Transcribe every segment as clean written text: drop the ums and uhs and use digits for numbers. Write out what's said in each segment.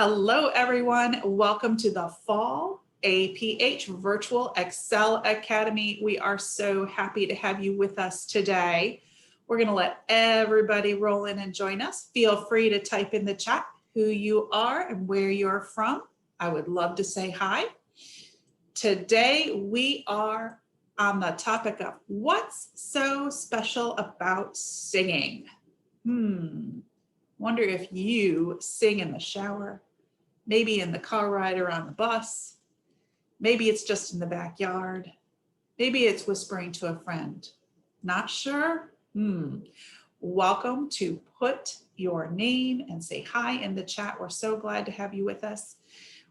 Hello, everyone. Welcome to the Fall APH Virtual Excel Academy. We are so happy to have you with us today. We're going to let everybody roll in and join us. Feel free to type in the chat who you are and where you're from. I would love to say hi. Today, we are on the topic of what's so special about singing. Wonder if you sing in the shower, maybe in the car ride or on the bus. Maybe it's just in the backyard. Maybe it's whispering to a friend. Not sure? Welcome to put your name and say hi in the chat. We're so glad to have you with us.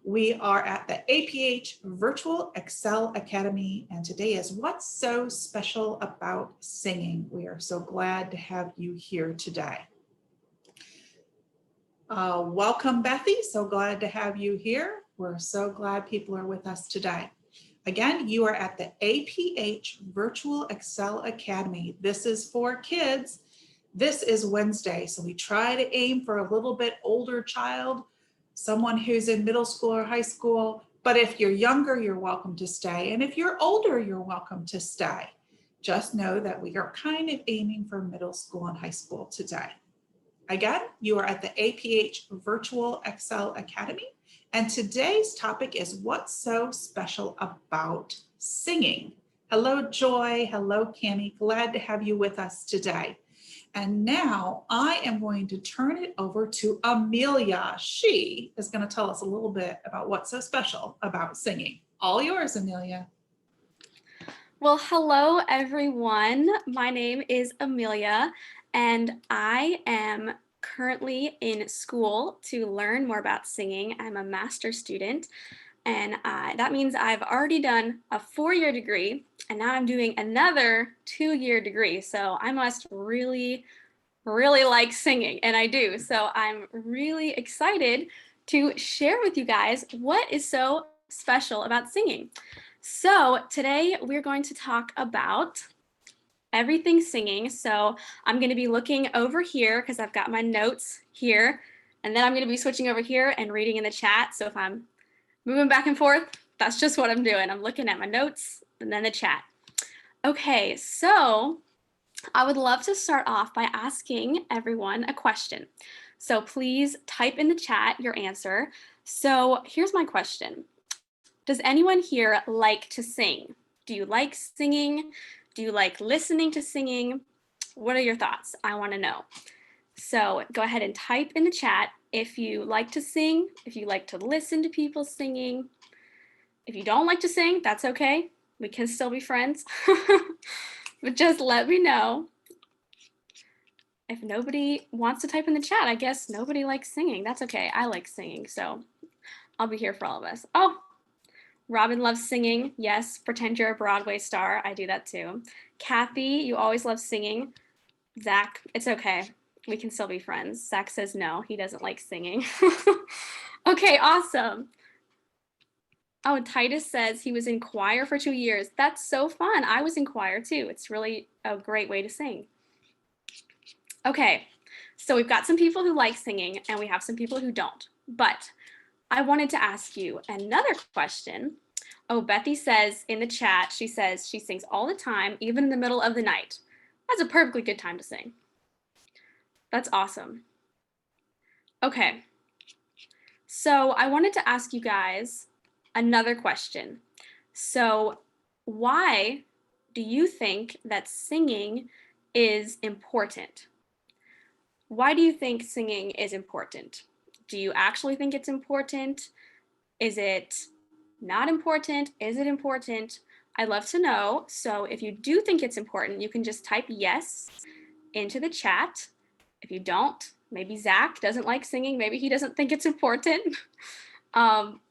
We are at the APH Virtual Excel Academy, and today is what's so special about singing. We are so glad to have you here today. Welcome, Bethy. So glad to have you here. We're so glad people are with us today. Again, you are at the APH Virtual Excel Academy. This is for kids. This is Wednesday, so we try to aim for a little bit older child, someone who's in middle school or high school. But if you're younger, you're welcome to stay. And if you're older, you're welcome to stay. Just know that we are kind of aiming for middle school and high school today. Again, you are at the APH Virtual Excel Academy, and today's topic is what's so special about singing. Hello, Joy. Hello, Cammie. Glad to have you with us today. And now I am going to turn it over to Amelia. She is going to tell us a little bit about what's so special about singing. All yours, Amelia. Well, hello, everyone. My name is Amelia, and I am currently in school to learn more about singing. I'm a master's student, and that means I've already done a 4-year degree, and now I'm doing another 2-year degree. So I must really like singing, and I do. So I'm really excited to share with you guys what is so special about singing. So today we're going to talk about everything singing. So I'm going to be looking over here because I've got my notes here, and then I'm going to be switching over here and reading in the chat. So if I'm moving back and forth, that's just what I'm doing. I'm looking at my notes and then the chat. Okay, so I would love to start off by asking everyone a question. So please type in the chat your answer. So here's my question. Does anyone here like to sing? Do you like singing? Do you like listening to singing? What are your thoughts? I want to know. So go ahead and type in the chat if you like to sing, if you like to listen to people singing. If you don't like to sing, that's okay. We can still be friends. But just let me know. If nobody wants to type in the chat, I guess nobody likes singing. That's okay. I like singing, so I'll be here for all of us. Oh, Robin loves singing. Yes, pretend you're a Broadway star. I do that too. Kathy, you always love singing. Zach, it's okay. We can still be friends. Zach says no, he doesn't like singing. Okay, awesome. Oh, Titus says he was in choir for 2 years. That's so fun. I was in choir too. It's really a great way to sing. Okay, so we've got some people who like singing and we have some people who don't. But I wanted to ask you another question. Oh, Bethy says in the chat, she says she sings all the time, even in the middle of the night. That's a perfectly good time to sing. That's awesome. Okay, so I wanted to ask you guys another question. So why do you think that singing is important? Why do you think singing is important? Do you actually think it's important? Is it not important? Is it important? I'd love to know. So if you do think it's important, you can just type yes into the chat. If you don't, maybe Zach doesn't like singing. Maybe he doesn't think it's important.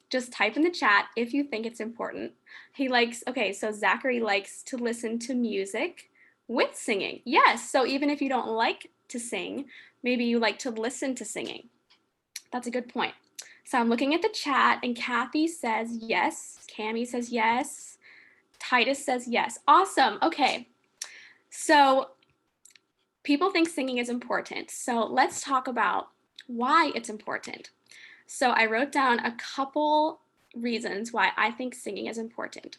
Just type in the chat if you think it's important. Okay, so Zachary likes to listen to music with singing. Yes, so even if you don't like to sing, maybe you like to listen to singing. That's a good point. So I'm looking at the chat and Kathy says yes. Cammie says yes. Titus says yes. Awesome. Okay. So people think singing is important. So let's talk about why it's important. So I wrote down a couple reasons why I think singing is important.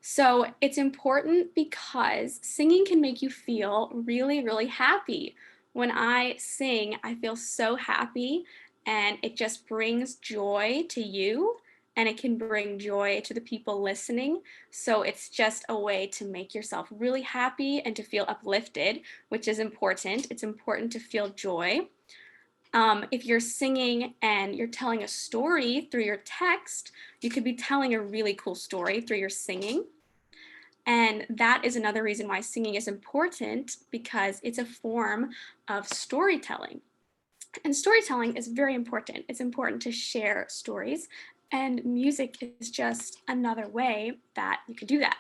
So it's important because singing can make you feel really, really happy. When I sing, I feel so happy and it just brings joy to you and it can bring joy to the people listening. So it's just a way to make yourself really happy and to feel uplifted, which is important. It's important to feel joy. If you're singing and you're telling a story through your text, you could be telling a really cool story through your singing. And that is another reason why singing is important because it's a form of storytelling. And storytelling is very important. It's important to share stories, and music is just another way that you can do that.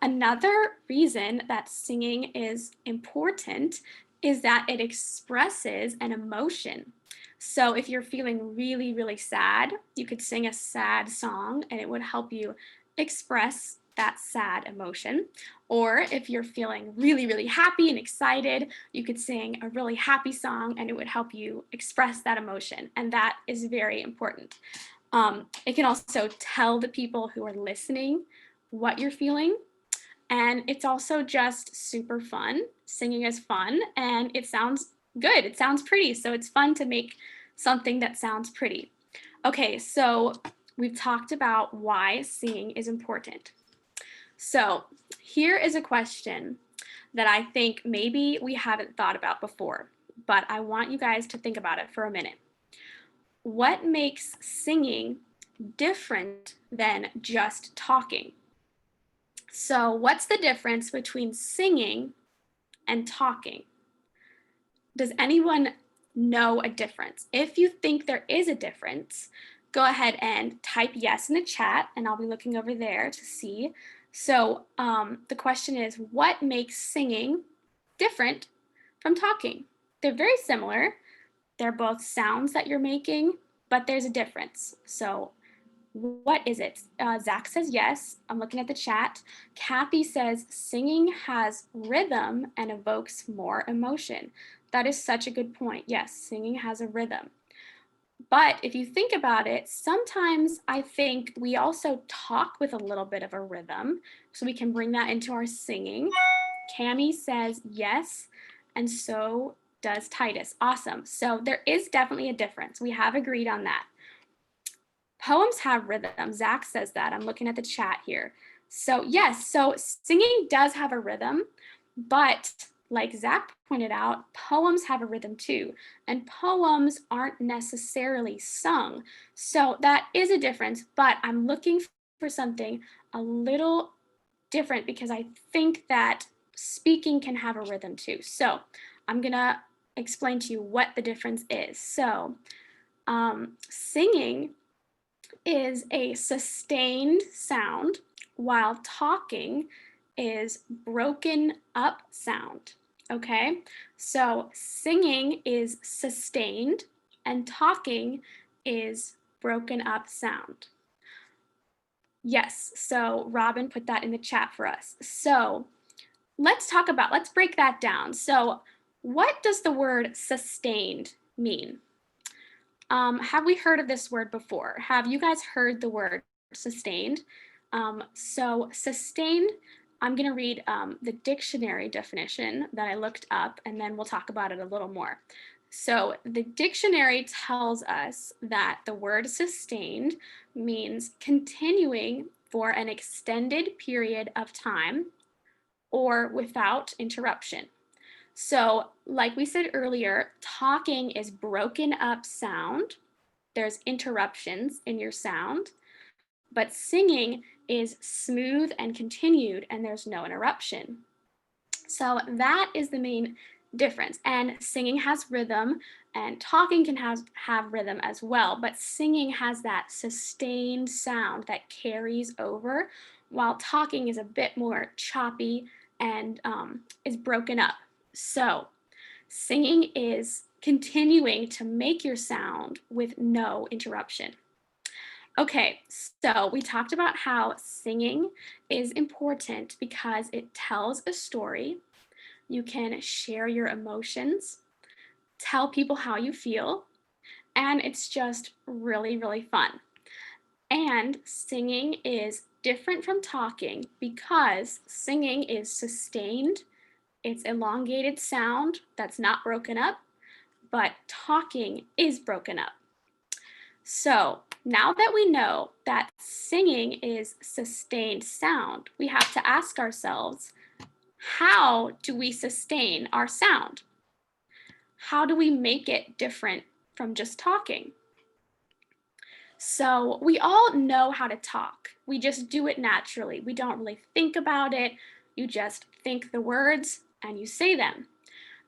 Another reason that singing is important is that it expresses an emotion. So if you're feeling really, really sad, you could sing a sad song and it would help you express that sad emotion. Or if you're feeling really, really happy and excited, you could sing a really happy song and it would help you express that emotion. And that is very important. It can also tell the people who are listening what you're feeling. And it's also just super fun. Singing is fun and it sounds good. It sounds pretty. So it's fun to make something that sounds pretty. Okay, so we've talked about why singing is important. So here is a question that I think maybe we haven't thought about before, but I want you guys to think about it for a minute. What makes singing different than just talking? So, what's the difference between singing and talking? Does anyone know a difference? If you think there is a difference, go ahead and type yes in the chat, and I'll be looking over there to see. So, the question is, what makes singing different from talking? They're very similar. They're both sounds that you're making, but there's a difference. So, what is it? Zach says yes. I'm looking at the chat. Kathy says singing has rhythm and evokes more emotion. That is such a good point. Yes, singing has a rhythm. But if you think about it, sometimes I think we also talk with a little bit of a rhythm, so we can bring that into our singing. Cami says yes, and so does Titus. Awesome. So there is definitely a difference. We have agreed on that. Poems have rhythm. Zach says that. I'm looking at the chat here. So yes, so singing does have a rhythm, but like Zach pointed out, poems have a rhythm too, and poems aren't necessarily sung. So that is a difference, but I'm looking for something a little different because I think that speaking can have a rhythm too. So I'm gonna explain to you what the difference is. So singing is a sustained sound, while talking is broken up sound. Okay, so singing is sustained and talking is broken up sound. Yes, so Robin put that in the chat for us. So let's break that down. So, what does the word sustained mean? Have we heard of this word before? Have you guys heard the word sustained? So sustained, I'm going to read the dictionary definition that I looked up, and then we'll talk about it a little more. So the dictionary tells us that the word sustained means continuing for an extended period of time or without interruption. So, like we said earlier, talking is broken up sound. There's interruptions in your sound, but singing is smooth and continued, and there's no interruption. So, that is the main difference. And singing has rhythm, and talking can have rhythm as well, but singing has that sustained sound that carries over, while talking is a bit more choppy and is broken up. So, singing is continuing to make your sound with no interruption. Okay, so we talked about how singing is important because it tells a story. You can share your emotions, tell people how you feel, and it's just really, really fun. And singing is different from talking because singing is sustained, it's elongated sound that's not broken up, but talking is broken up. So now that we know that singing is sustained sound, we have to ask ourselves, how do we sustain our sound? How do we make it different from just talking? So we all know how to talk. We just do it naturally. We don't really think about it. You just think the words and you say them.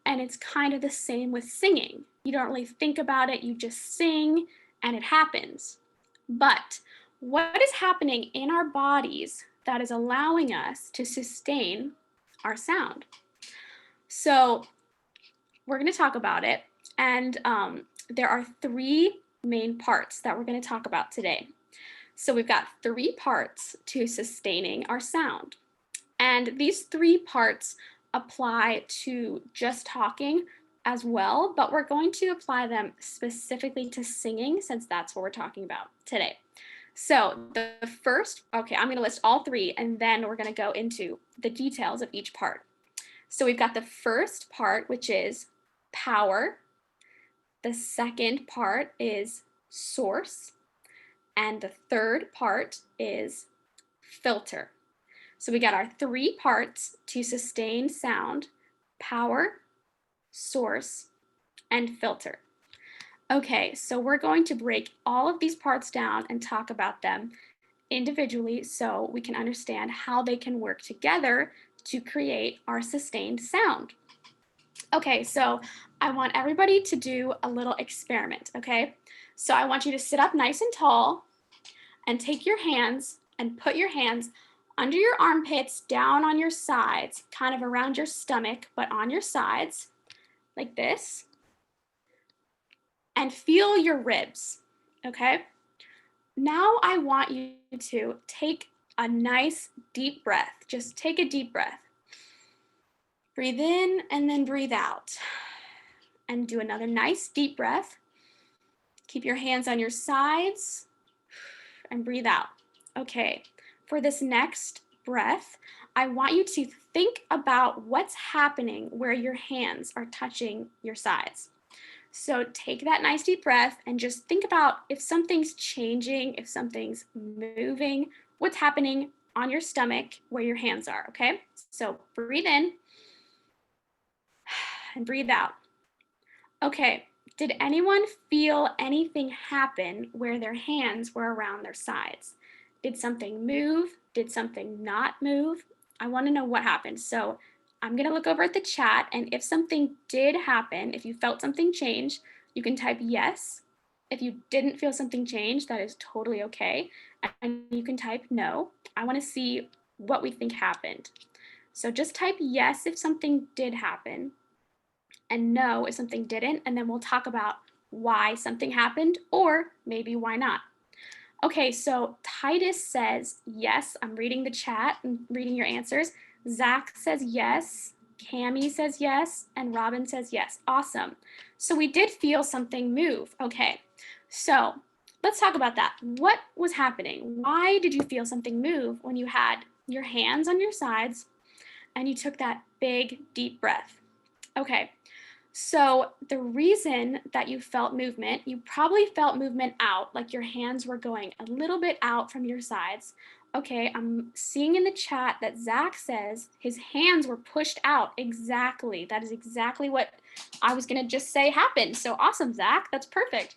And it's kind of the same with singing. You don't really think about it, you just sing and it happens. But what is happening in our bodies that is allowing us to sustain our sound? So we're going to talk about it. And there are three main parts that we're going to talk about today. So we've got three parts to sustaining our sound. And these three parts apply to just talking as well, but we're going to apply them specifically to singing since that's what we're talking about today. So the first, okay, I'm going to list all three and then we're going to go into the details of each part. So we've got the first part, which is power. The second part is source. And the third part is filter. So we got our three parts to sustain sound: power, source, and filter. Okay, so we're going to break all of these parts down and talk about them individually so we can understand how they can work together to create our sustained sound. Okay, so I want everybody to do a little experiment, okay? So I want you to sit up nice and tall and take your hands and put your hands under your armpits, down on your sides, kind of around your stomach, but on your sides, like this. And feel your ribs, okay? Now I want you to take a nice deep breath. Just take a deep breath. Breathe in and then breathe out. And do another nice deep breath. Keep your hands on your sides and breathe out. Okay, for this next breath, I want you to think about what's happening where your hands are touching your sides. So take that nice deep breath and just think about if something's changing, if something's moving, what's happening on your stomach where your hands are, okay? So breathe in and breathe out. Okay, did anyone feel anything happen where their hands were around their sides? Did something move? Did something not move? I want to know what happened. So I'm going to look over at the chat, and if something did happen, if you felt something change, you can type yes. If you didn't feel something change, that is totally okay. And you can type no. I want to see what we think happened. So just type yes if something did happen, and no if something didn't, and then we'll talk about why something happened or maybe why not. Okay, so Titus says yes. I'm reading the chat and reading your answers. Zach says yes. Cami says yes. And Robin says yes. Awesome. So we did feel something move. Okay, so let's talk about that. What was happening? Why did you feel something move when you had your hands on your sides and you took that big, deep breath? Okay, so the reason that you felt movement, you probably felt movement out, like your hands were going a little bit out from your sides. Okay, I'm seeing in the chat that Zach says his hands were pushed out. Exactly. That is exactly what I was going to just say happened. So awesome, Zach. That's perfect.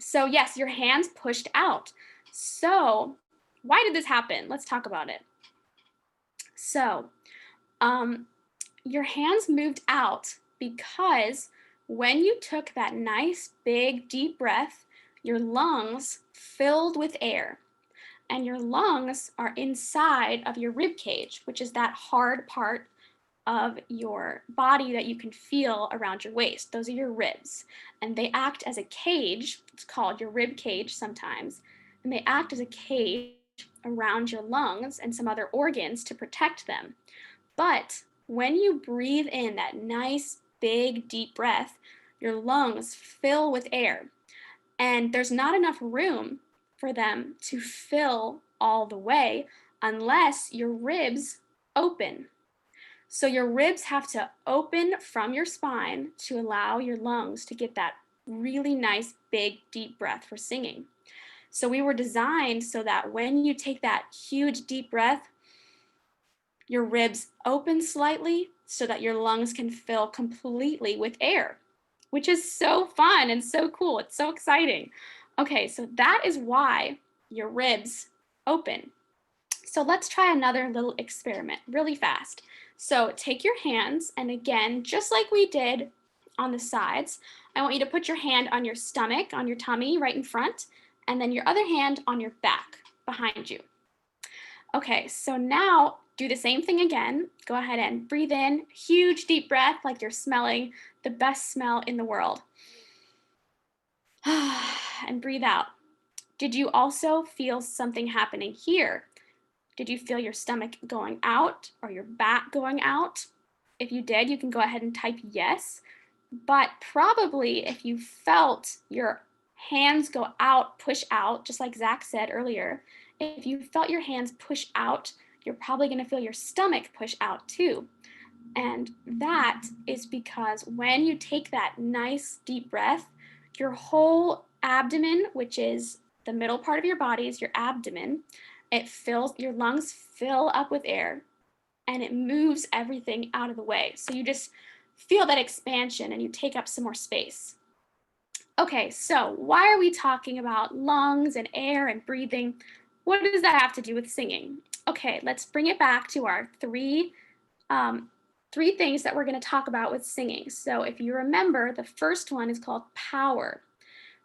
So yes, your hands pushed out. So why did this happen? Let's talk about it. So your hands moved out because when you took that nice big deep breath, your lungs filled with air. And your lungs are inside of your rib cage, which is that hard part of your body that you can feel around your waist. Those are your ribs. And they act as a cage. It's called your rib cage sometimes. And they act as a cage around your lungs and some other organs to protect them. But when you breathe in that nice, big, deep breath, your lungs fill with air. And there's not enough room for them to fill all the way unless your ribs open. So your ribs have to open from your spine to allow your lungs to get that really nice, big, deep breath for singing. So we were designed so that when you take that huge, deep breath, your ribs open slightly so that your lungs can fill completely with air, which is so fun and so cool. It's so exciting. Okay, so that is why your ribs open. So let's try another little experiment really fast. So take your hands, and again, just like we did on the sides, I want you to put your hand on your stomach, on your tummy right in front, and then your other hand on your back behind you. Okay, so now do the same thing again. Go ahead and breathe in, huge deep breath like you're smelling the best smell in the world. And breathe out. Did you also feel something happening here? Did you feel your stomach going out or your back going out? If you did, you can go ahead and type yes. But probably if you felt your hands go out, push out, just like Zach said earlier, if you felt your hands push out, you're probably going to feel your stomach push out too. And that is because when you take that nice deep breath, your whole abdomen, which is the middle part of your body, is your abdomen, your lungs fill up with air and it moves everything out of the way. So you just feel that expansion and you take up some more space. Okay, so why are we talking about lungs and air and breathing? What does that have to do with singing? Okay, let's bring it back to our three things that we're going to talk about with singing. So if you remember, the first one is called power.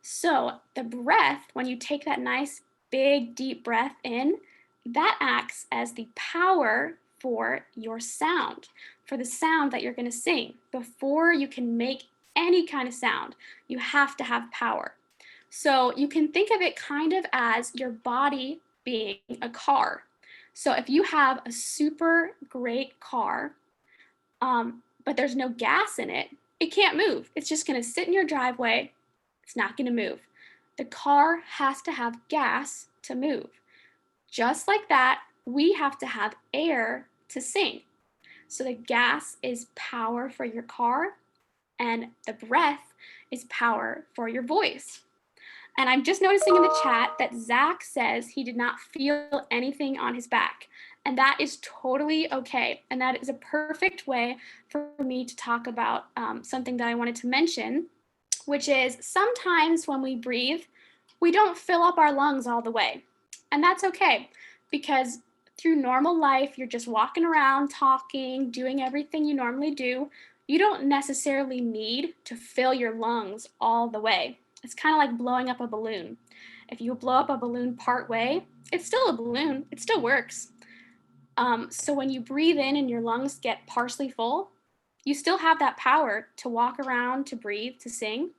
So the breath, when you take that nice big deep breath in, that acts as the power for your sound, for the sound that you're going to sing. Before you can make any kind of sound, you have to have power. So you can think of it kind of as your body being a car. So if you have a super great car, but there's no gas in it, it can't move. It's just going to sit in your driveway. It's not going to move. The car has to have gas to move. Just like that, we have to have air to sing. So the gas is power for your car, and the breath is power for your voice. And I'm just noticing in the chat that Zach says he did not feel anything on his back. And that is totally okay. And that is a perfect way for me to talk about something that I wanted to mention, which is sometimes when we breathe, we don't fill up our lungs all the way. And that's okay, because through normal life, you're just walking around, talking, doing everything you normally do. You don't necessarily need to fill your lungs all the way. It's kind of like blowing up a balloon. If you blow up a balloon part way, it's still a balloon. It still works. So when you breathe in and your lungs get partially full, you still have that power to walk around, to breathe, to sing.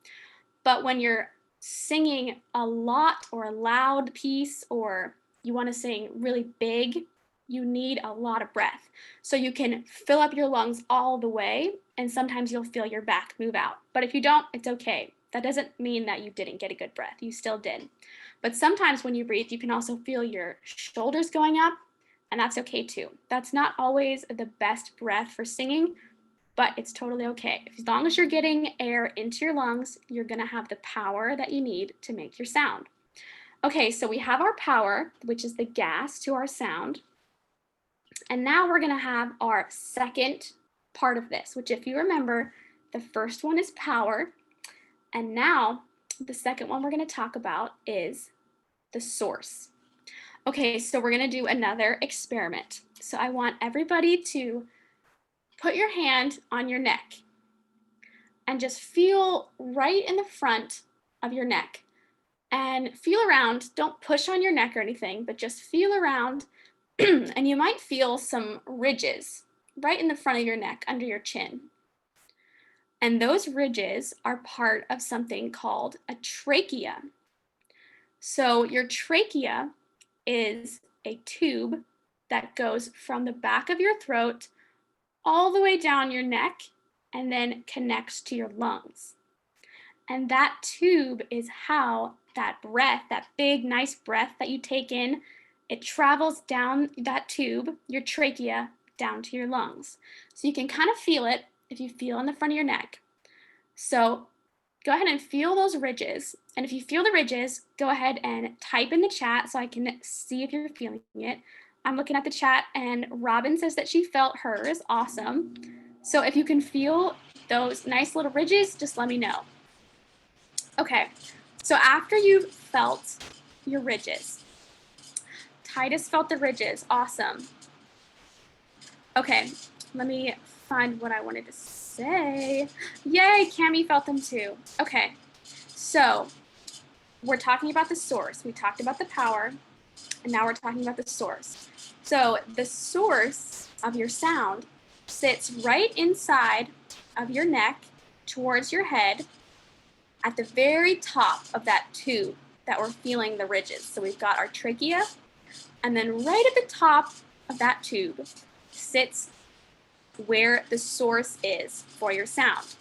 But when you're singing a lot or a loud piece, or you want to sing really big, you need a lot of breath. So you can fill up your lungs all the way, and sometimes you'll feel your back move out. But if you don't, it's okay. That doesn't mean that you didn't get a good breath. You still did. But sometimes when you breathe, you can also feel your shoulders going up, and that's okay too. That's not always the best breath for singing, but it's totally okay. As long as you're getting air into your lungs, you're gonna have the power that you need to make your sound. Okay, so we have our power, which is the gas to our sound. And now we're gonna have our second part of this, which, if you remember, the first one is power. And now the second one we're gonna talk about is the source. Okay, so we're gonna do another experiment. So I want everybody to put your hand on your neck and just feel right in the front of your neck and feel around. Don't push on your neck or anything, but just feel around. And you might feel some ridges right in the front of your neck under your chin. And those ridges are part of something called a trachea. So your trachea is a tube that goes from the back of your throat all the way down your neck and then connects to your lungs. And that tube is how that breath, that big, nice breath that you take in, it travels down that tube, your trachea, down to your lungs. So you can kind of feel it if you feel in the front of your neck. So go ahead and feel those ridges. And if you feel the ridges, go ahead and type in the chat so I can see if you're feeling it. I'm looking at the chat and Robin says that she felt hers. Awesome. So if you can feel those nice little ridges, just let me know. Okay, so after you've felt your ridges, Titus felt the ridges. Awesome. Okay, let me find what I wanted to say. Yay, Cami felt them too. Okay, so we're talking about the source. We talked about the power, and now we're talking about the source. So the source of your sound sits right inside of your neck towards your head at the very top of that tube that we're feeling the ridges. So we've got our trachea, and then right at the top of that tube sits where the source is for your sound.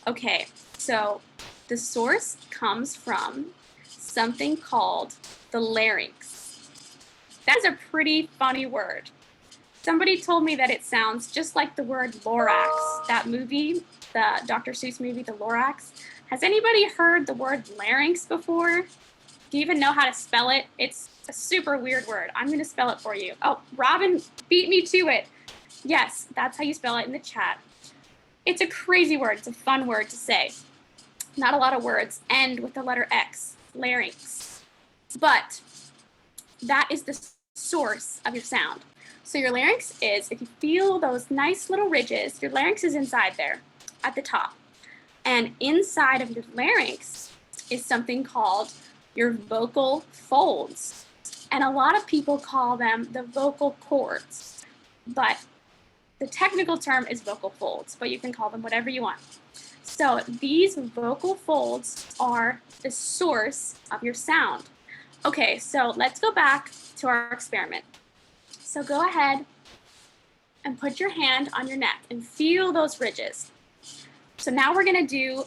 Okay, so the source comes from something called the larynx. That's a pretty funny word. Somebody told me that it sounds just like the word Lorax, that movie, the Dr. Seuss movie, The Lorax. Has anybody heard the word larynx before? Do you even know how to spell it? It's a super weird word. I'm going to spell it for you. Oh, Robin beat me to it. Yes, that's how you spell it in the chat. It's a crazy word. It's a fun word to say. Not a lot of words end with the letter X, larynx. But that is the source of your sound. So your larynx is, if you feel those nice little ridges, your larynx is inside there at the top. And inside of your larynx is something called your vocal folds. And a lot of people call them the vocal cords. But the technical term is vocal folds, but you can call them whatever you want. So these vocal folds are the source of your sound. Okay, so let's go back to our experiment. So go ahead and put your hand on your neck and feel those ridges. So now we're gonna do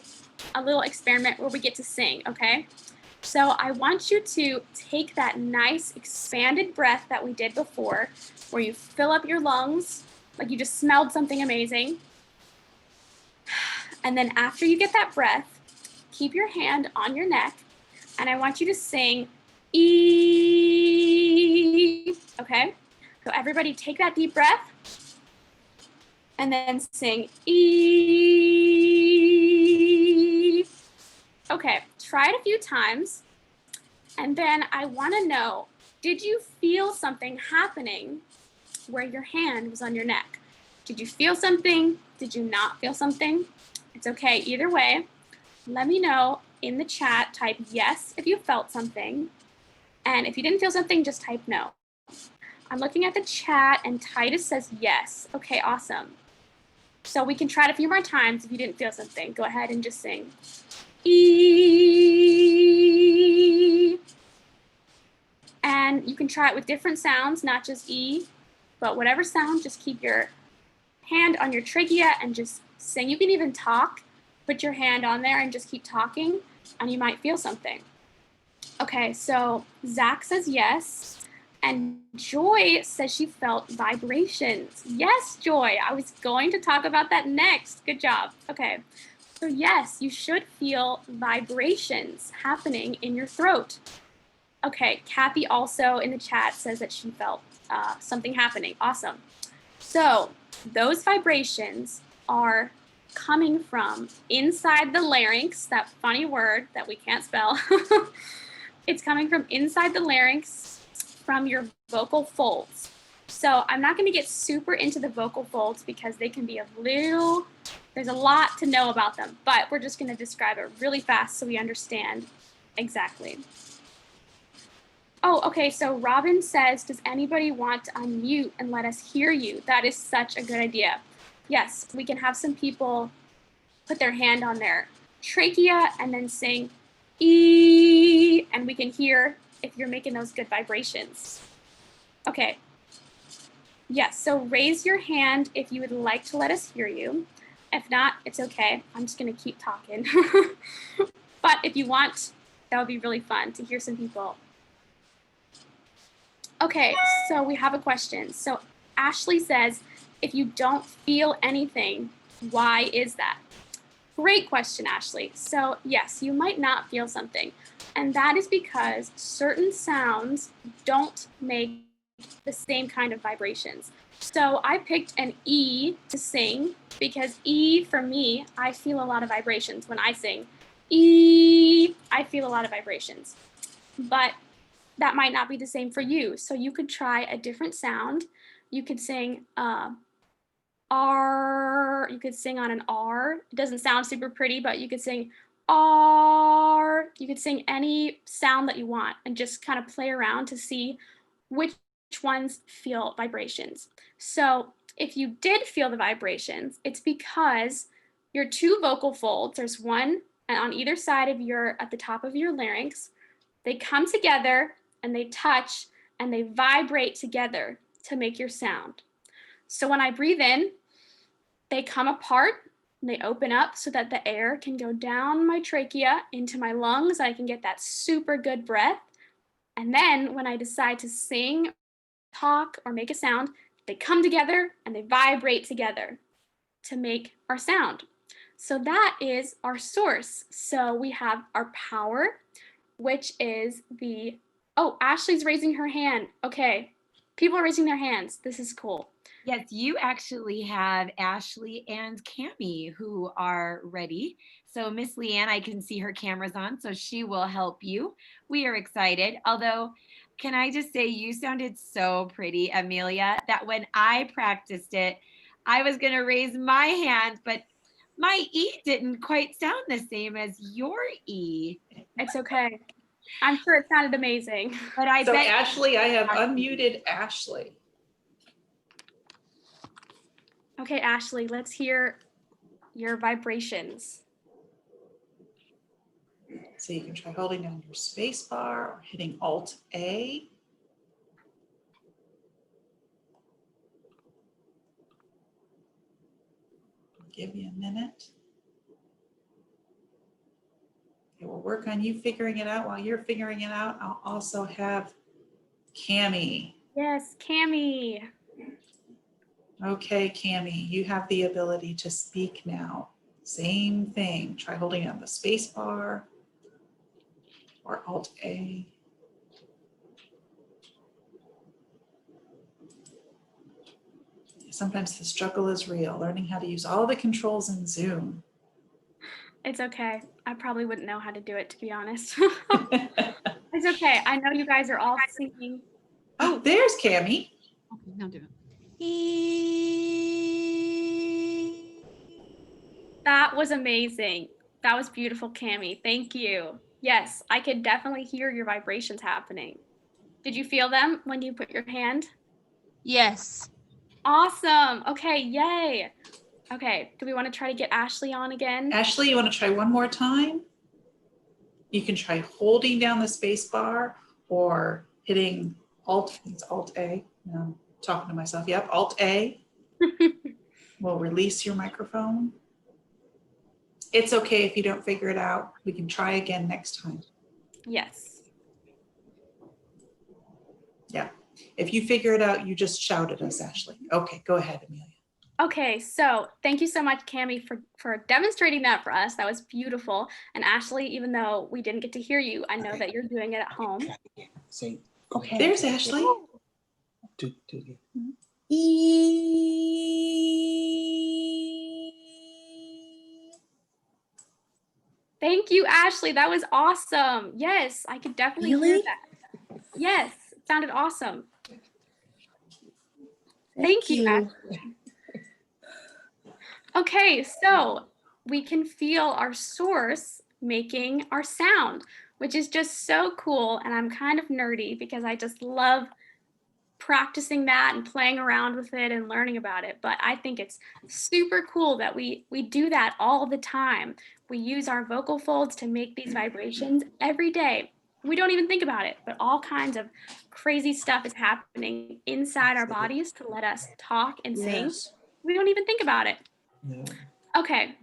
a little experiment where we get to sing, okay? So I want you to take that nice expanded breath that we did before, where you fill up your lungs, like you just smelled something amazing. And then after you get that breath, keep your hand on your neck, and I want you to sing E, okay? So everybody take that deep breath, and then sing E. Okay, try it a few times, and then I want to know, did you feel something happening where your hand was on your neck? Did you feel something? Did you not feel something? It's okay, either way. Let me know in the chat, type yes if you felt something, and if you didn't feel something, just type no. I'm looking at the chat, and Titus says yes. Okay, awesome. So we can try it a few more times if you didn't feel something. Go ahead and just sing E. And you can try it with different sounds, not just E, but whatever sound, just keep your hand on your trachea and just sing. You can even talk, put your hand on there and just keep talking, and you might feel something. Okay, so Zach says yes. And Joy says she felt vibrations. Yes, Joy, I was going to talk about that next. Good job. Okay, so yes, you should feel vibrations happening in your throat. Okay, Kathy also in the chat says that she felt something happening. Awesome. So those vibrations are coming from inside the larynx, that funny word that we can't spell. It's coming from inside the larynx, from your vocal folds. So I'm not going to get super into the vocal folds because they can be there's a lot to know about them, but we're just going to describe it really fast so we understand exactly. Oh, okay, so Robin says, does anybody want to unmute and let us hear you? That is such a good idea. Yes, we can have some people put their hand on their trachea and then sing E, and we can hear if you're making those good vibrations. Okay. Yes, so raise your hand if you would like to let us hear you. If not, it's okay. I'm just gonna keep talking. But if you want, that would be really fun to hear some people. Okay, so we have a question. So Ashley says, if you don't feel anything, why is that? Great question, Ashley. So yes, you might not feel something. And that is because certain sounds don't make the same kind of vibrations. So I picked an E to sing because E for me, I feel a lot of vibrations when I sing. E, I feel a lot of vibrations. But that might not be the same for you. So you could try a different sound. You could sing R, you could sing on an R. It doesn't sound super pretty, but you could sing R. You could sing any sound that you want and just kind of play around to see which ones feel vibrations. So if you did feel the vibrations, it's because your two vocal folds, there's one on either side of at the top of your larynx, they come together and they touch and they vibrate together to make your sound. So when I breathe in, they come apart and they open up so that the air can go down my trachea into my lungs. I can get that super good breath. And then when I decide to sing, talk, or make a sound, they come together and they vibrate together to make our sound. So that is our source. So we have our power, which is oh, Ashley's raising her hand. Okay, people are raising their hands. This is cool. Yes, you actually have Ashley and Cammie who are ready. So Miss Leanne, I can see her camera's on, so she will help you. We are excited. Although, can I just say you sounded so pretty, Amelia, that when I practiced it, I was going to raise my hand, but my E didn't quite sound the same as your E. It's okay. I'm sure it sounded amazing. But I So bet Ashley, I have unmuted Ashley. Okay, Ashley, let's hear your vibrations. So you can try holding down your space bar or hitting Alt A. I'll give you a minute. Okay, we'll work on you figuring it out. While you're figuring it out, I'll also have Cammie. Yes, Cammie. Okay, Cammie, you have the ability to speak now. Same thing. Try holding down the space bar or Alt A. Sometimes the struggle is real, learning how to use all the controls in Zoom. It's okay. I probably wouldn't know how to do it, to be honest. It's okay. I know you guys are all singing. Oh, there's Cammie. Okay, now do it. That was amazing. That was beautiful, Cammie. Thank you. Yes, I could definitely hear your vibrations happening. Did you feel them when you put your hand? Yes. Awesome. Okay, yay. Okay, do we want to try to get Ashley on again? Ashley, you want to try one more time? You can try holding down the space bar or hitting Alt, it's Alt A. No, I'm talking to myself. Yep, Alt A. We'll release your microphone. It's okay if you don't figure it out. We can try again next time. Yes. Yeah. If you figure it out, you just shout at us, Ashley. Okay, go ahead, Amelia. Okay, so thank you so much, Cammie, for demonstrating that for us. That was beautiful. And Ashley, even though we didn't get to hear you, I know that you're doing it at home. Say, Okay. There's Ashley. do it again. Thank you, Ashley. That was awesome. Yes, I could definitely hear that. Yes, it sounded awesome. Thank you, Ashley. Okay, so we can feel our source making our sound, which is just so cool. And I'm kind of nerdy because I just love practicing that and playing around with it and learning about it. But I think it's super cool that we do that all the time. We use our vocal folds to make these vibrations every day. We don't even think about it, but all kinds of crazy stuff is happening inside our bodies to let us talk and sing. We don't even think about it. No. Okay,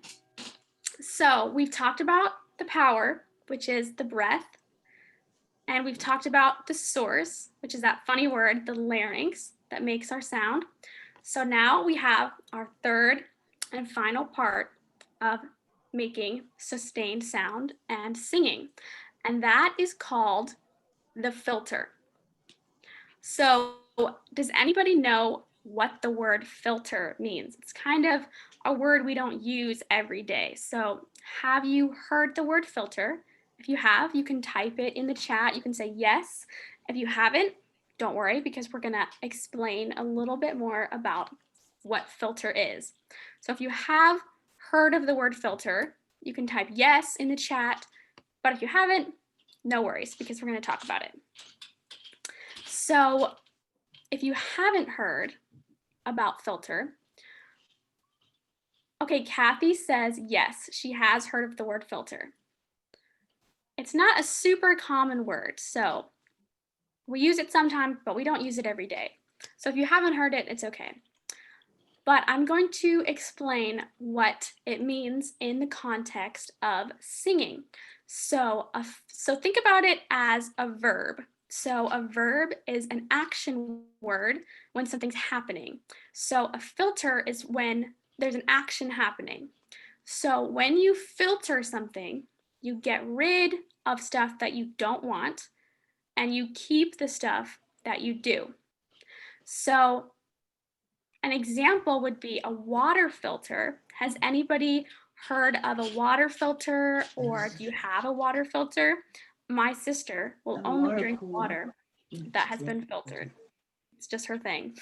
so we've talked about the power, which is the breath, and we've talked about the source, which is that funny word, the larynx, that makes our sound. So now we have our third and final part of making sustained sound and singing, and that is called the filter. So does anybody know what the word filter means? It's kind of a word we don't use every day. So have you heard the word filter? If you have, you can type it in the chat. You can say yes. If you haven't, don't worry, because we're gonna explain a little bit more about what filter is. So if you have heard of the word filter, you can type yes in the chat. But if you haven't, no worries, because we're gonna talk about it. So if you haven't heard about filter, okay, Kathy says yes, she has heard of the word filter. It's not a super common word, so we use it sometimes, but we don't use it every day. So if you haven't heard it, it's okay. But I'm going to explain what it means in the context of singing. So think about it as a verb. So a verb is an action word when something's happening. So a filter is when there's an action happening. So when you filter something, you get rid of stuff that you don't want and you keep the stuff that you do. So an example would be a water filter. Has anybody heard of a water filter, or do you have a water filter? My sister will only drink water that has been filtered. It's just her thing.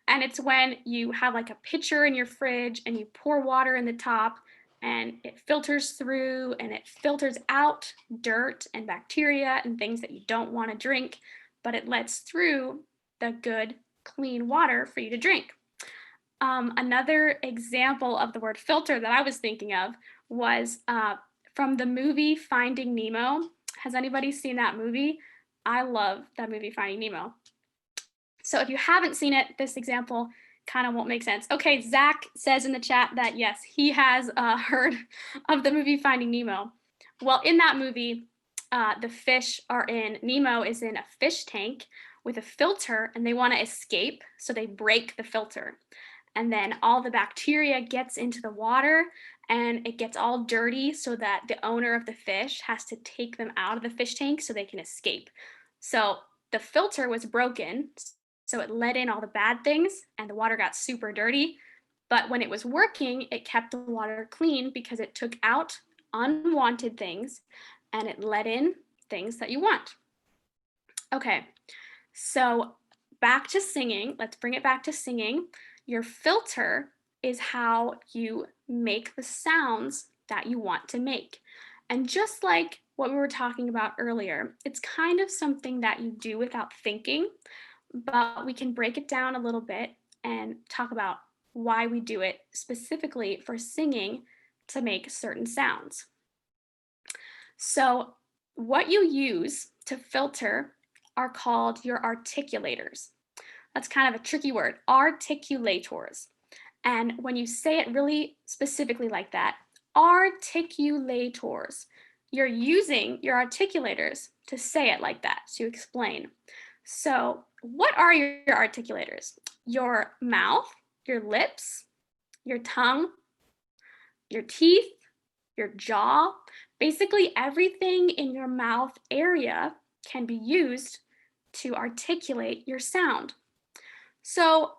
And it's when you have like a pitcher in your fridge and you pour water in the top and it filters through and it filters out dirt and bacteria and things that you don't want to drink, but it lets through the good, clean water for you to drink. Another example of the word filter that I was thinking of was from the movie Finding Nemo. Has anybody seen that movie? I love that movie, Finding Nemo. So if you haven't seen it, this example kind of won't make sense. Okay, Zach says in the chat that yes, he has heard of the movie Finding Nemo. Well, in that movie, the fish are in, Nemo is in a fish tank with a filter and they want to escape, so they break the filter. And then all the bacteria gets into the water and it gets all dirty so that the owner of the fish has to take them out of the fish tank so they can escape. So the filter was broken, so it let in all the bad things and the water got super dirty. But when it was working, it kept the water clean because it took out unwanted things and it let in things that you want. Okay, so back to singing. Let's bring it back to singing. Your filter is how you make the sounds that you want to make. And just like what we were talking about earlier, it's kind of something that you do without thinking, but we can break it down a little bit and talk about why we do it specifically for singing to make certain sounds. So what you use to filter are called your articulators. That's kind of a tricky word, articulators. And when you say it really specifically like that, articulators, you're using your articulators to say it like that, to explain. So what are your articulators? Your mouth, your lips, your tongue, your teeth, your jaw. Basically everything in your mouth area can be used to articulate your sound. So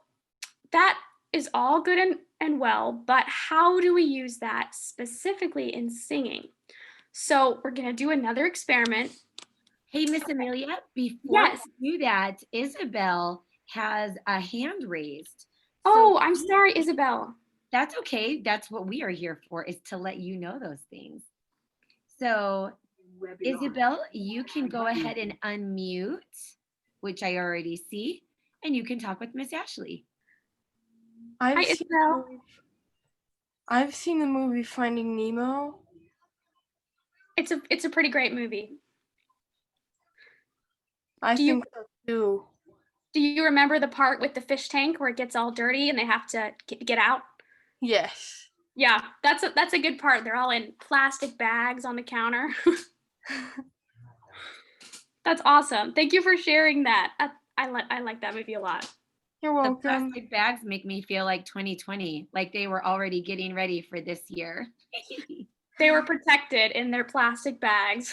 that is all good and well, but how do we use that specifically in singing? So we're going to do another experiment. Hey, Miss Amelia, before Yes. we do that, Isabel has a hand raised. Oh, I'm sorry, Isabel. That's okay. That's what we are here for, is to let you know those things. So Isabel, you can go ahead and unmute, which I already see, and you can talk with Miss Ashley. Hi, Isabel. I've seen the movie Finding Nemo. It's a pretty great movie. I think so too. Do you remember the part with the fish tank where it gets all dirty and they have to get out? Yes. Yeah, that's a good part. They're all in plastic bags on the counter. That's awesome. Thank you for sharing that. I like that movie a lot. You're The welcome. plastic bags make me feel like 2020, like they were already getting ready for this year. They were protected in their plastic bags.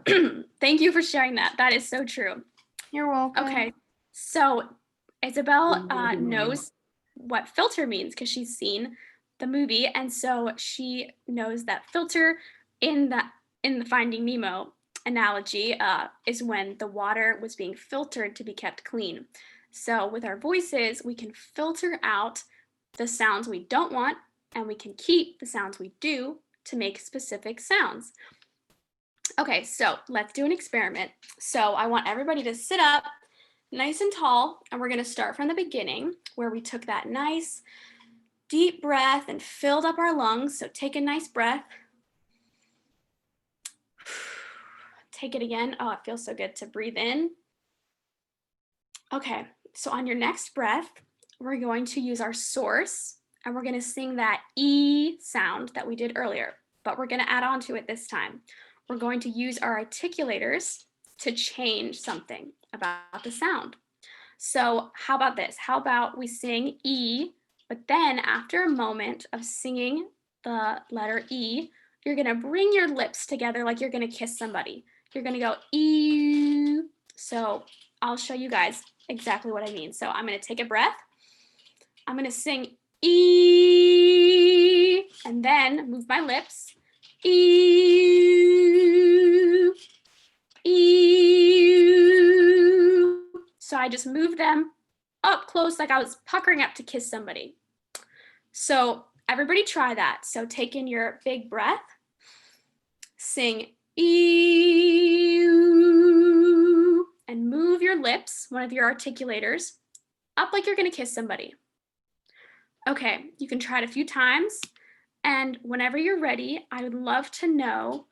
Thank you for sharing that. That is so true. You're welcome. Okay, so Isabel knows what filter means because she's seen the movie, and so she knows that filter in the Finding Nemo analogy is when the water was being filtered to be kept clean. So with our voices, we can filter out the sounds we don't want, and we can keep the sounds we do to make specific sounds. Okay, so let's do an experiment. So I want everybody to sit up nice and tall, and we're going to start from the beginning where we took that nice deep breath and filled up our lungs. So take a nice breath. Take it again. Oh, it feels so good to breathe in. Okay, so on your next breath, we're going to use our source, and we're going to sing that E sound that we did earlier, but we're going to add on to it this time. We're going to use our articulators to change something about the sound. So how about this? How about we sing E, but then after a moment of singing the letter E, you're gonna bring your lips together like you're gonna kiss somebody. You're gonna go E. So I'll show you guys exactly what I mean. So I'm gonna take a breath. I'm gonna sing E, and then move my lips. E, E. So I just moved them up close like I was puckering up to kiss somebody. So everybody try that. So take in your big breath, sing E, and move your lips, one of your articulators, up like you're gonna kiss somebody. Okay, you can try it a few times, and whenever you're ready, I would love to know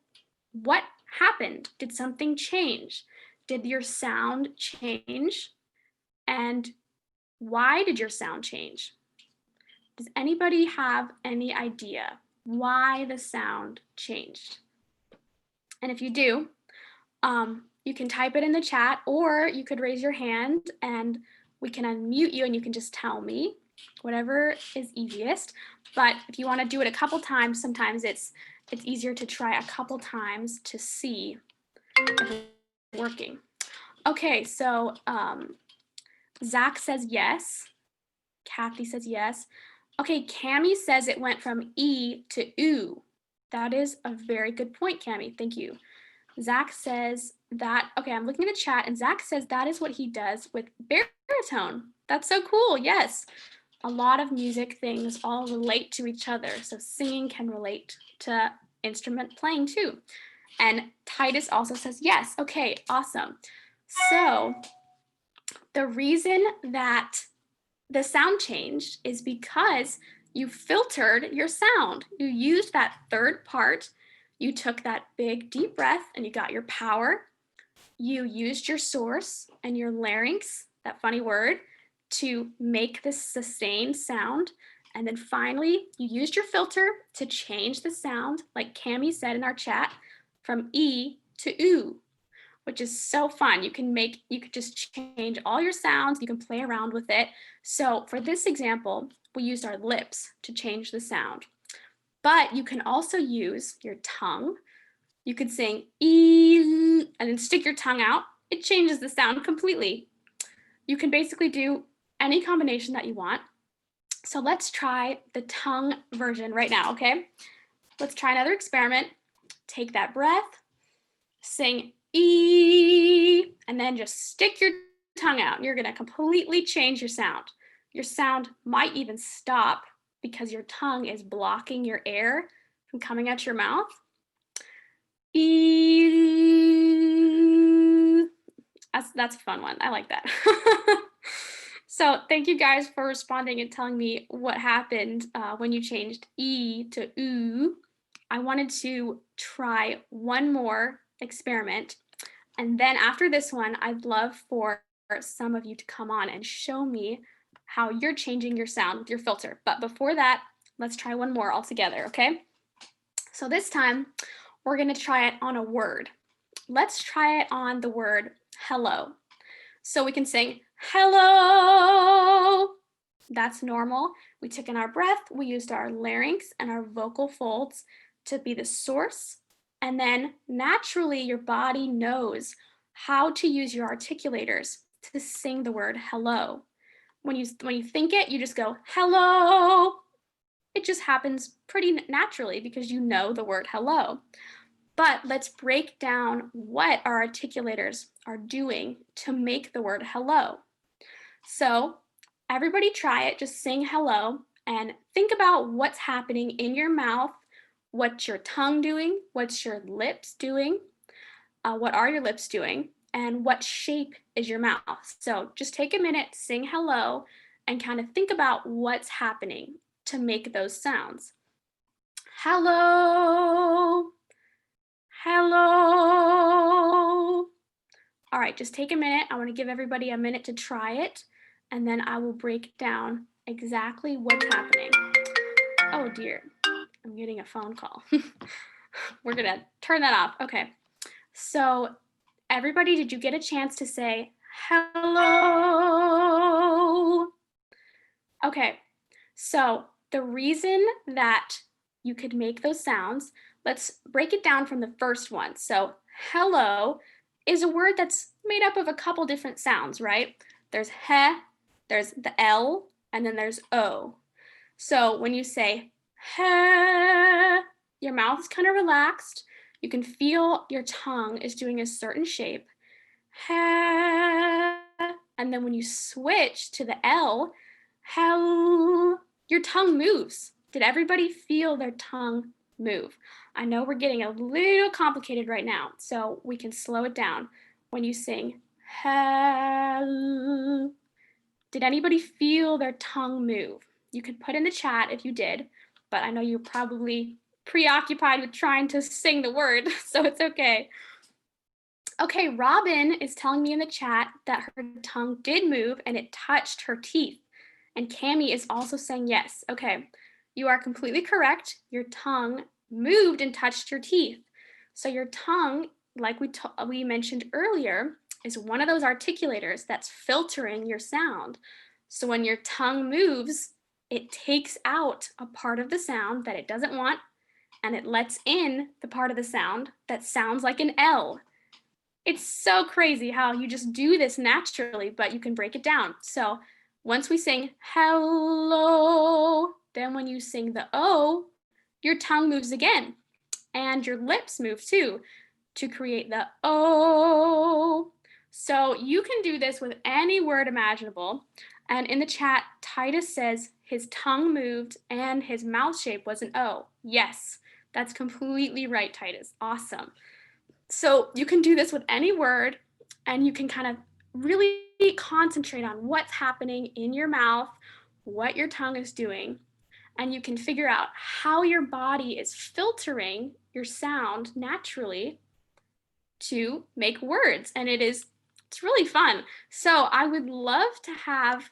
what happened. Did something change? Did your sound change? And why did your sound change? Does anybody have any idea why the sound changed? And if you do, you can type it in the chat, or you could raise your hand and we can unmute you and you can just tell me, whatever is easiest. But if you want to do it a couple times, sometimes it's easier to try a couple times to see if it's working. Okay, so Zach says yes. Kathy says yes. Okay, Cami says it went from E to oo. That is a very good point, Cami. Thank you. Zach says that, okay, I'm looking at the chat, and Zach says that is what he does with baritone. That's so cool, yes. A lot of music things all relate to each other, so singing can relate to instrument playing too. And Titus also says yes. Okay, awesome. So the reason that the sound changed is because you filtered your sound. You used that third part. You took that big deep breath and you got your power. You used your source and your larynx, that funny word, to make this sustained sound. And then finally, you used your filter to change the sound, like Cami said in our chat, from E to oo, which is so fun. You could just change all your sounds. You can play around with it. So for this example, we used our lips to change the sound. But you can also use your tongue. You could sing E and then stick your tongue out. It changes the sound completely. You can basically do any combination that you want. So let's try the tongue version right now, okay? Let's try another experiment. Take that breath, sing E, and then just stick your tongue out. You're gonna completely change your sound. Your sound might even stop because your tongue is blocking your air from coming out your mouth. E, that's a fun one. I like that. So thank you guys for responding and telling me what happened when you changed E to oo. I wanted to try one more experiment. And then after this one, I'd love for some of you to come on and show me how you're changing your sound with your filter. But before that, let's try one more all together, okay? So this time, we're gonna try it on a word. Let's try it on the word hello. So we can sing hello. That's normal. We took in our breath, we used our larynx and our vocal folds to be the source. And then naturally your body knows how to use your articulators to sing the word hello. When you think it, you just go hello. It just happens pretty naturally because you know the word hello. But let's break down what our articulators are doing to make the word hello. So everybody try it, just sing hello and think about what's happening in your mouth, what's your tongue doing, what's your lips doing, what are your lips doing, and what shape is your mouth. So just take a minute, sing hello, and kind of think about what's happening to make those sounds. Hello, hello. All right, just take a minute. I want to give everybody a minute to try it, and then I will break down exactly what's happening. Oh dear, I'm getting a phone call. We're gonna turn that off. Okay, so everybody, did you get a chance to say hello? Okay, so the reason that you could make those sounds, let's break it down from the first one. So hello is a word that's made up of a couple different sounds, right? There's he, there's the L, and then there's O. So when you say he, your mouth is kind of relaxed. You can feel your tongue is doing a certain shape. He, and then when you switch to the L, hell, your tongue moves. Did everybody feel their tongue move? I know we're getting a little complicated right now, so we can slow it down. When you sing hell, did anybody feel their tongue move? You could put in the chat if you did, but I know you're probably preoccupied with trying to sing the word, so it's okay. Okay, Robin is telling me in the chat that her tongue did move and it touched her teeth. And Cami is also saying yes. Okay, you are completely correct. Your tongue moved and touched your teeth. So your tongue, like we mentioned earlier, is one of those articulators that's filtering your sound. So when your tongue moves, it takes out a part of the sound that it doesn't want, and it lets in the part of the sound that sounds like an L. It's so crazy how you just do this naturally, but you can break it down. So once we sing hello, then when you sing the O, your tongue moves again and your lips move too to create the O. So you can do this with any word imaginable. And in the chat, Titus says his tongue moved and his mouth shape was an O. Yes, that's completely right, Titus. Awesome. So you can do this with any word, and you can kind of really concentrate on what's happening in your mouth, what your tongue is doing, and you can figure out how your body is filtering your sound naturally to make words. And it's really fun. So I would love to have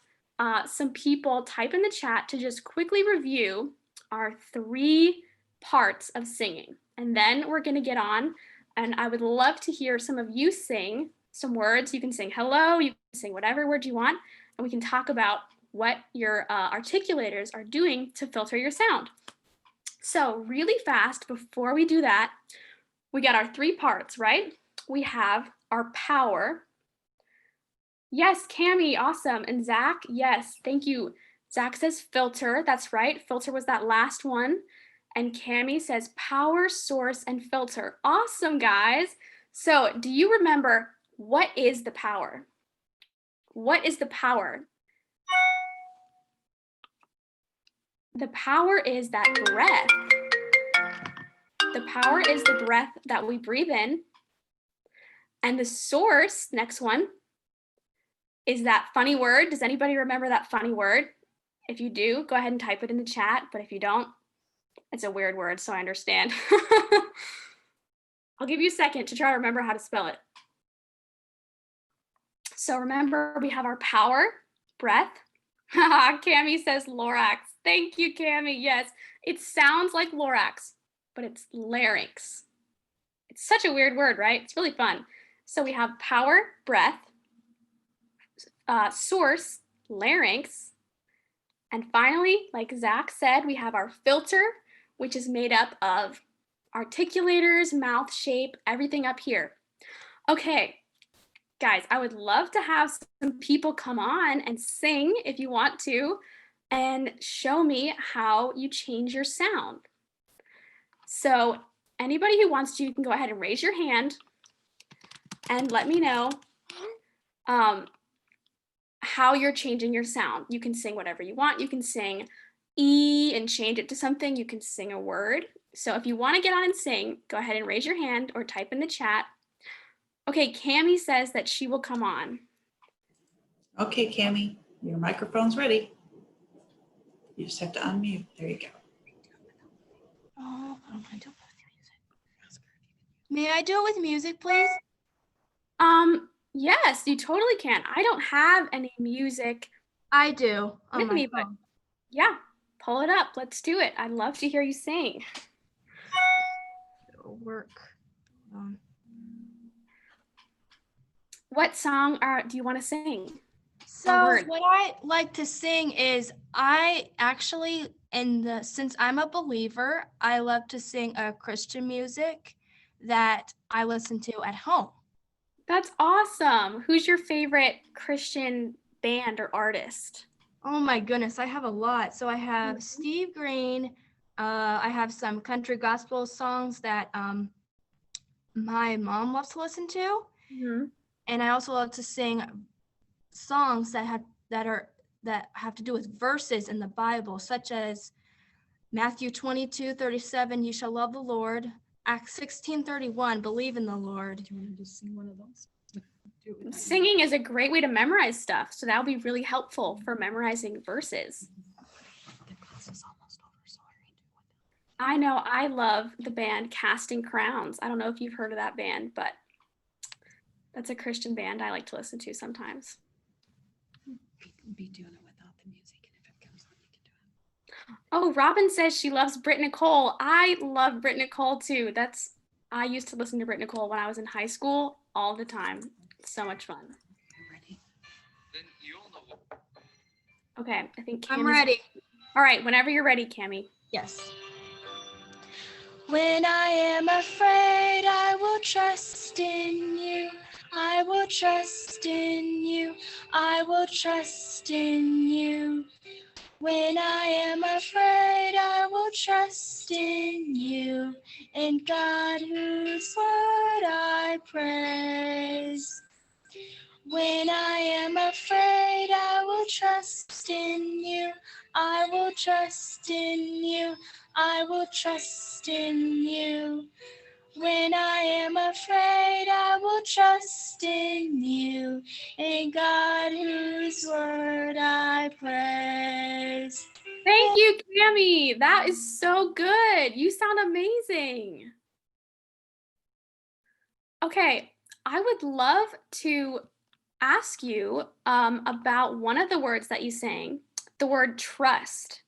some people type in the chat to just quickly review our 3 parts of singing. And then we're going to get on. And I would love to hear some of you sing some words. You can sing hello, you can sing whatever word you want, and we can talk about what your articulators are doing to filter your sound. So really fast, before we do that, we got our 3 parts, right? We have our power. Yes, Cami, awesome. And Zach, yes, thank you. Zach says filter, that's right. Filter was that last one. And Cami says power, source, and filter. Awesome, guys. So do you remember what is the power? What is the power? The power is that breath. The power is the breath that we breathe in. And the source, next one, is that funny word. Does anybody remember that funny word? If you do, go ahead and type it in the chat. But if you don't, it's a weird word, so I understand. I'll give you a second to try to remember how to spell it. So remember, we have our power, breath. Cami says Lorax. Thank you, Cami. Yes, it sounds like Lorax, but it's larynx. It's such a weird word, right? It's really fun. So we have power, breath, source, larynx, and finally, like Zach said, we have our filter, which is made up of articulators, mouth shape, everything up here. Okay, guys, I would love to have some people come on and sing if you want to, and show me how you change your sound. So anybody who wants to, you can go ahead and raise your hand and let me know how you're changing your sound. You can sing whatever you want. You can sing E and change it to something. You can sing a word. So if you want to get on and sing, go ahead and raise your hand or type in the chat. Okay, Cami says that she will come on. Okay, Cami, your microphone's ready. You just have to unmute. There you go. Oh, may I do it with music, please? Yes, you totally can. I don't have any music I do. with me, but yeah, pull it up. Let's do it. I'd love to hear you sing. It'll work. What song do you want to sing? So what I like to sing is I actually, since I'm a believer, I love to sing Christian music that I listen to at home. That's awesome. Who's your favorite Christian band or artist? Oh my goodness, I have a lot. So I have Steve Green. I have some country gospel songs that my mom loves to listen to. And I also love to sing songs that have to do with verses in the Bible, such as Matthew 22:37, you shall love the Lord. Acts 16:31, believe in the Lord. Do you want to just sing one of those? Singing is a great way to memorize stuff, so that'll be really helpful for memorizing verses. I know I love the band Casting Crowns. I don't know if you've heard of that band, but that's a Christian band I like to listen to sometimes. Be doing it without the music, and if it comes on, you can do it. Oh, Robin says she loves Britt Nicole. I love Britt Nicole too. I used to listen to Britt Nicole when I was in high school all the time. It's so much fun. Ready? Then you'll know. Okay, I think I'm ready. All right, whenever you're ready, Cami. Yes. When I am afraid, I will trust in you. I will trust in you. I will trust in you. When I am afraid, I will trust in you. In God whose word I praise. When I am afraid, I will trust in you. I will trust in you. I will trust in you. When I am afraid, I will trust in you. In God whose word I praise. Thank you, Cami. That is so good. You sound amazing. Okay, I would love to ask you about one of the words that you sang, the word trust.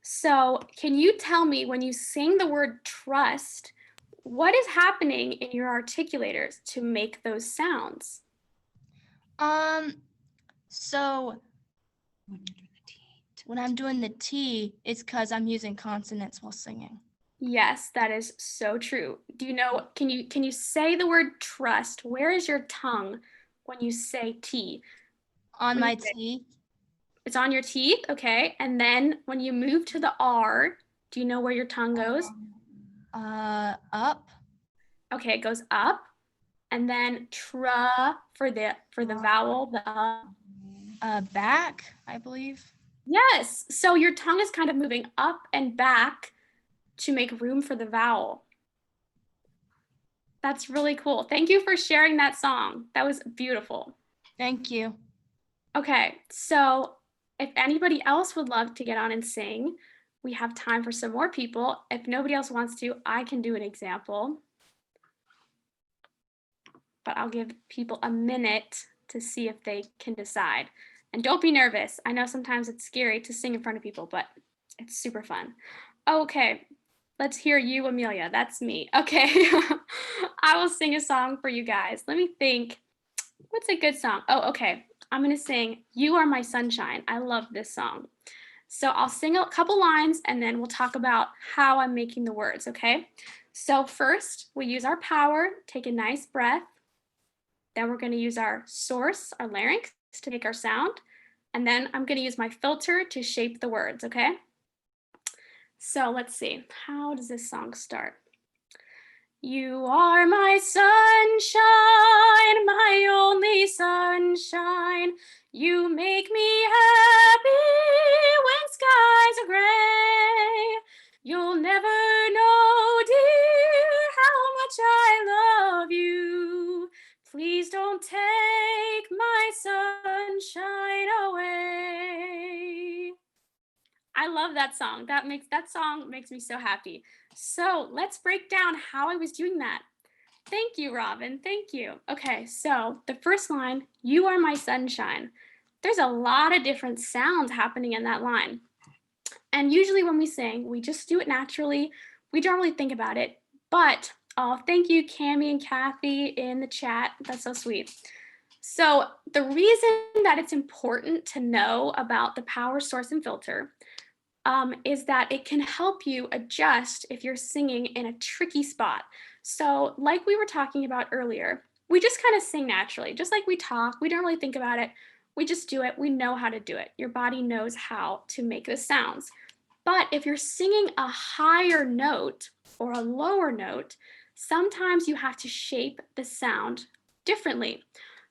So can you tell me, when you sing the word trust, what is happening in your articulators to make those sounds? So when I'm doing the T, it's because I'm using consonants while singing. Yes, that is so true. Do you know, can you say the word trust? Where is your tongue when you say T? On my teeth. It's on your teeth, okay. And then when you move to the R, do you know where your tongue goes? Up. Okay, it goes up. And then tra for the vowel, the Back, I believe. Yes, so your tongue is kind of moving up and back to make room for the vowel. That's really cool. Thank you for sharing that song. That was beautiful. Thank you. Okay, so if anybody else would love to get on and sing, we have time for some more people. If nobody else wants to, I can do an example. But I'll give people a minute to see if they can decide. And don't be nervous. I know sometimes it's scary to sing in front of people, but it's super fun. Okay, let's hear you, Amelia. That's me. Okay, I will sing a song for you guys. Let me think. What's a good song? Oh, okay. I'm going to sing You Are My Sunshine. I love this song. So I'll sing a couple lines and then we'll talk about how I'm making the words, okay? So first, we use our power, take a nice breath. Then we're going to use our source, our larynx, to make our sound. And then I'm going to use my filter to shape the words, okay? So let's see. How does this song start? You are my sunshine, my only sunshine. You make me happy when skies are gray. You'll never know, dear, how much I love you. Please don't take my sunshine away. I love that song. That song makes me so happy. So let's break down how I was doing that. Thank you, Robin. Thank you. Okay, so the first line, you are my sunshine. There's a lot of different sounds happening in that line. And usually when we sing, we just do it naturally. We don't really think about it. But, oh, thank you, Cami and Kathy in the chat. That's so sweet. So the reason that it's important to know about the power, source, and filter is that it can help you adjust if you're singing in a tricky spot. So like we were talking about earlier, we just kind of sing naturally, just like we talk. We don't really think about it. We just do it. We know how to do it. Your body knows how to make the sounds. But if you're singing a higher note or a lower note, sometimes you have to shape the sound differently.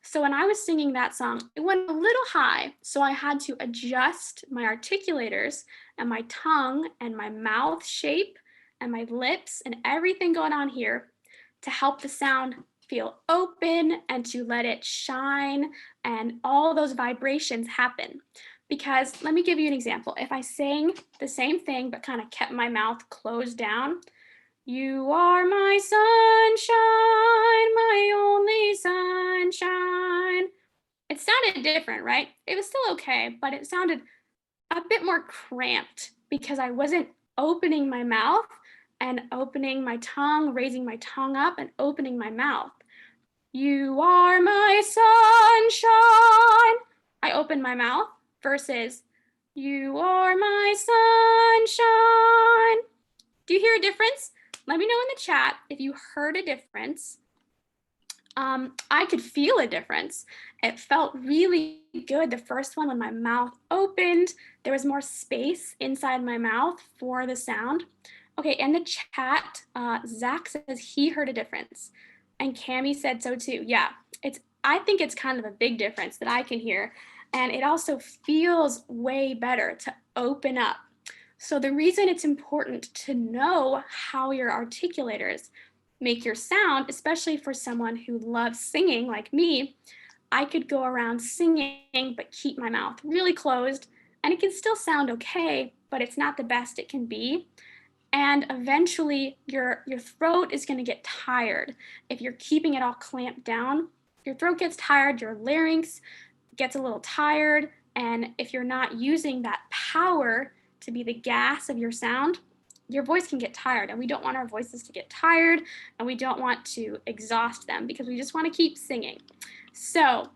So when I was singing that song, it went a little high, so I had to adjust my articulators and my tongue and my mouth shape and my lips and everything going on here to help the sound feel open and to let it shine and all those vibrations happen. Because let me give you an example. If I sang the same thing but kind of kept my mouth closed down, you are my sunshine, my only sunshine. It sounded different, right? It was still okay, but it sounded a bit more cramped because I wasn't opening my mouth and opening my tongue, raising my tongue up and opening my mouth. You are my sunshine. I open my mouth versus you are my sunshine. Do you hear a difference? Let me know in the chat if you heard a difference. I could feel a difference. It felt really good. The first one, when my mouth opened, there was more space inside my mouth for the sound. Okay, in the chat, Zach says he heard a difference. And Cami said so too. Yeah, I think it's kind of a big difference that I can hear. And it also feels way better to open up. So the reason it's important to know how your articulators make your sound, especially for someone who loves singing like me, I could go around singing but keep my mouth really closed, and it can still sound okay, but it's not the best it can be. And eventually your throat is going to get tired. If you're keeping it all clamped down, your throat gets tired, your larynx gets a little tired, and if you're not using that power to be the gas of your sound, your voice can get tired, and we don't want our voices to get tired, and we don't want to exhaust them because we just want to keep singing. So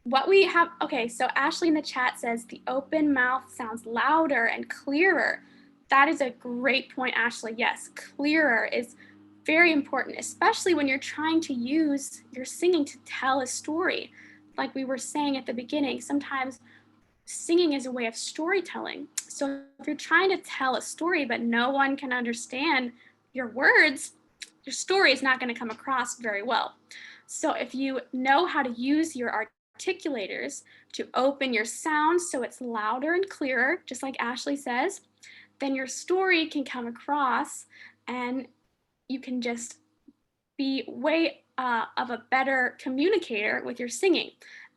what we have, okay, so Ashley in the chat says the open mouth sounds louder and clearer. That is a great point, Ashley. Yes, clearer is very important, especially when you're trying to use your singing to tell a story. Like we were saying at the beginning, sometimes singing is a way of storytelling. So if you're trying to tell a story but no one can understand your words, your story is not going to come across very well. So if you know how to use your articulators to open your sound so it's louder and clearer, just like Ashley says, then your story can come across and you can just be way of a better communicator with your singing.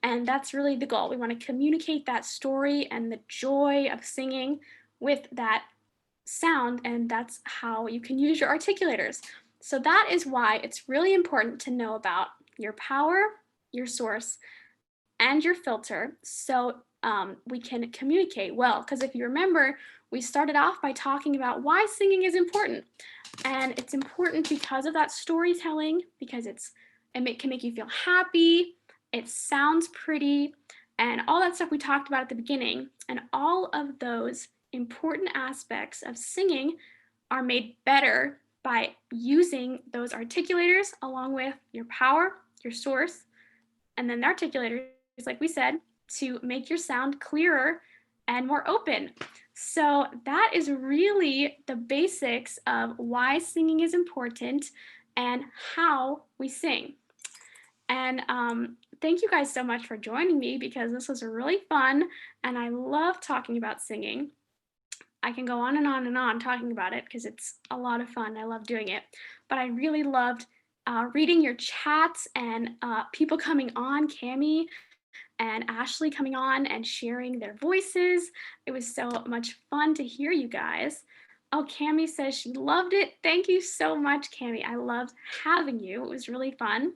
And that's really the goal. We want to communicate that story and the joy of singing with that sound, and that's how you can use your articulators. So that is why it's really important to know about your power, your source, and your filter so we can communicate well. Because if you remember, we started off by talking about why singing is important. And it's important because of that storytelling, because it can make you feel happy, it sounds pretty, and all that stuff we talked about at the beginning. And all of those important aspects of singing are made better by using those articulators along with your power, your source, and then the articulators, like we said, to make your sound clearer and more open. So that is really the basics of why singing is important and how we sing. And thank you guys so much for joining me, because this was really fun and I love talking about singing. I can go on and on and on talking about it because it's a lot of fun. I love doing it. But I really loved reading your chats and people coming on, Cammie and Ashley coming on and sharing their voices. It was so much fun to hear you guys. Oh, Cammie says she loved it. Thank you so much, Cammie. I loved having you. It was really fun.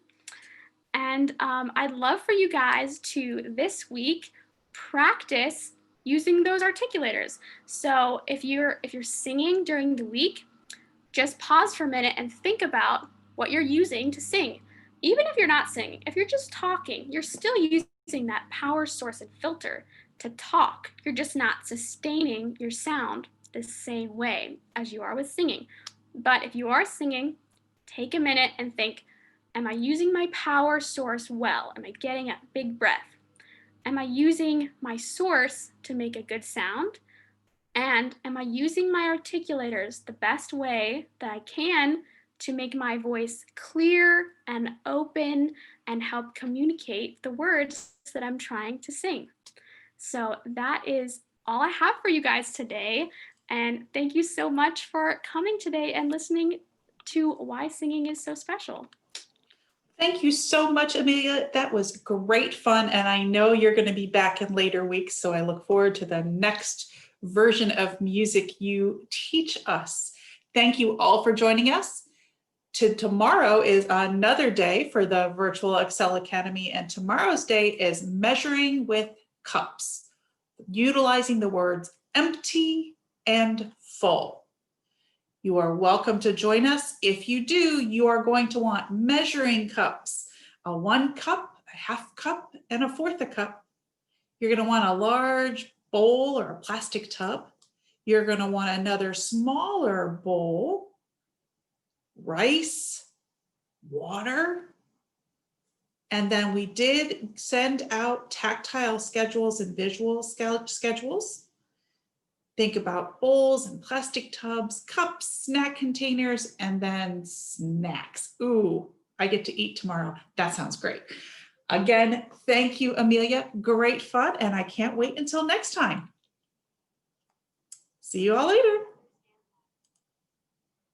And I'd love for you guys to, this week, practice using those articulators. So if you're singing during the week, just pause for a minute and think about what you're using to sing. Even if you're not singing, if you're just talking, you're still using that power source and filter to talk. You're just not sustaining your sound the same way as you are with singing. But if you are singing, take a minute and think, am I using my power source well? Am I getting a big breath? Am I using my source to make a good sound? And am I using my articulators the best way that I can to make my voice clear and open and help communicate the words that I'm trying to sing? So that is all I have for you guys today. And thank you so much for coming today and listening to why singing is so special. Thank you so much, Amelia. That was great fun. And I know you're going to be back in later weeks. So I look forward to the next version of music you teach us. Thank you all for joining us. Tomorrow is another day for the Virtual Excel Academy. And tomorrow's day is measuring with cups, utilizing the words empty and full. You are welcome to join us. If you do, you are going to want measuring cups, a 1 cup, a half cup, and a 1/4 a cup. You're going to want a large bowl or a plastic tub. You're going to want another smaller bowl, rice, water. And then we did send out tactile schedules and visual schedules. Think about bowls and plastic tubs, cups, snack containers, and then snacks. Ooh, I get to eat tomorrow. That sounds great. Again, thank you, Amelia. Great fun, and I can't wait until next time. See you all later.